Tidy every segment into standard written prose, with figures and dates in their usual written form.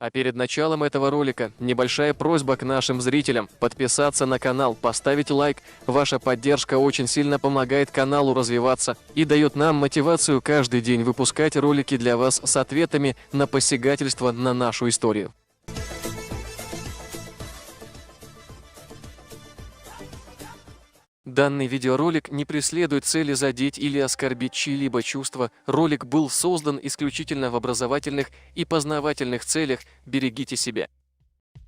А перед началом этого ролика небольшая просьба к нашим зрителям подписаться на канал, поставить лайк. Ваша поддержка очень сильно помогает каналу развиваться и дает нам мотивацию каждый день выпускать ролики для вас с ответами на посягательство на нашу историю. Данный видеоролик не преследует цели задеть или оскорбить чьи-либо чувства. Ролик был создан исключительно в образовательных и познавательных целях. Берегите себя.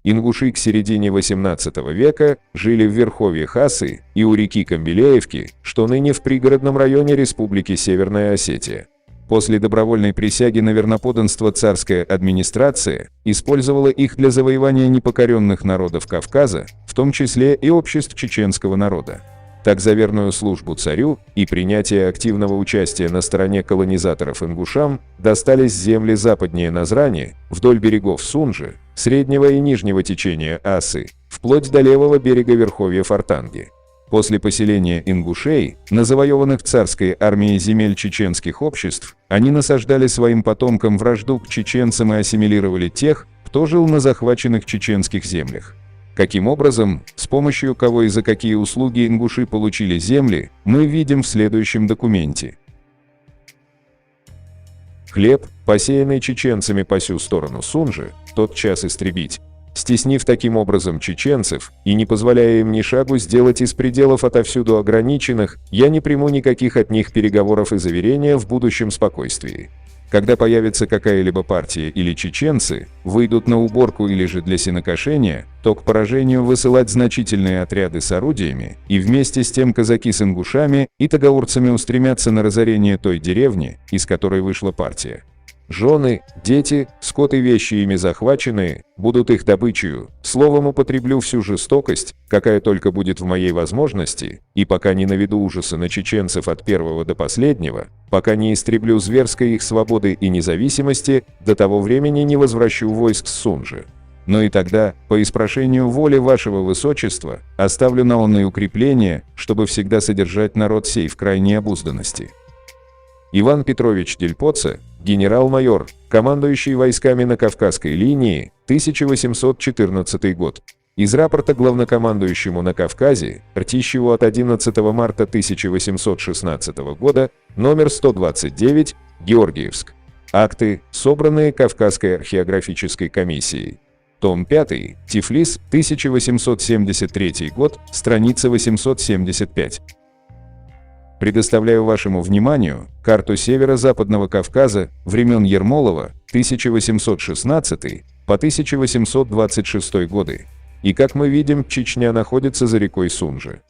Ингуши к середине XVIII века жили в верховье Хасы и у реки Камбелеевки, что ныне в пригородном районе Республики Северная Осетия. После добровольной присяги на верноподданство царская администрация использовала их для завоевания непокоренных народов Кавказа, в том числе и обществ чеченского народа. Так за верную службу царю и принятие активного участия на стороне колонизаторов ингушам достались земли западнее Назрани, вдоль берегов Сунжи, среднего и нижнего течения Асы, вплоть до левого берега верховья Фортанги. После поселения ингушей, на завоеванных царской армией земель чеченских обществ, они насаждали своим потомкам вражду к чеченцам и ассимилировали тех, кто жил на захваченных чеченских землях. Каким образом, с помощью кого и за какие услуги ингуши получили земли, мы видим в следующем документе. Хлеб, посеянный чеченцами по сю сторону Сунжи, тотчас истребить, стеснив таким образом чеченцев и не позволяя им ни шагу сделать из пределов отовсюду ограниченных, я не приму никаких от них переговоров и заверения в будущем спокойствии. Когда появится какая-либо партия или чеченцы выйдут на уборку или же для сенокошения, то к поражению высылать значительные отряды с орудиями, и вместе с тем казаки с ингушами и тагаурцами устремятся на разорение той деревни, из которой вышла партия. Жены, дети, скот и вещи ими захваченные будут их добычею. Словом, употреблю всю жестокость, какая только будет в моей возможности, и пока не наведу ужаса на чеченцев от первого до последнего, пока не истреблю зверской их свободы и независимости, до того времени не возвращу войск с Сунжи. Но и тогда, по испрошению воли вашего высочества, оставлю наонные укрепления, чтобы всегда содержать народ сей в крайней обузданности. Иван Петрович Дельпоца, генерал-майор, командующий войсками на Кавказской линии, 1814 год. Из рапорта главнокомандующему на Кавказе, Ртищеву от 11 марта 1816 года, номер 129, Георгиевск. Акты, собранные Кавказской археографической комиссией. Том 5, Тифлис, 1873 год, страница 875. Предоставляю вашему вниманию карту северо-западного Кавказа времен Ермолова 1816 по 1826 годы. И как мы видим, Чечня находится за рекой Сунжи.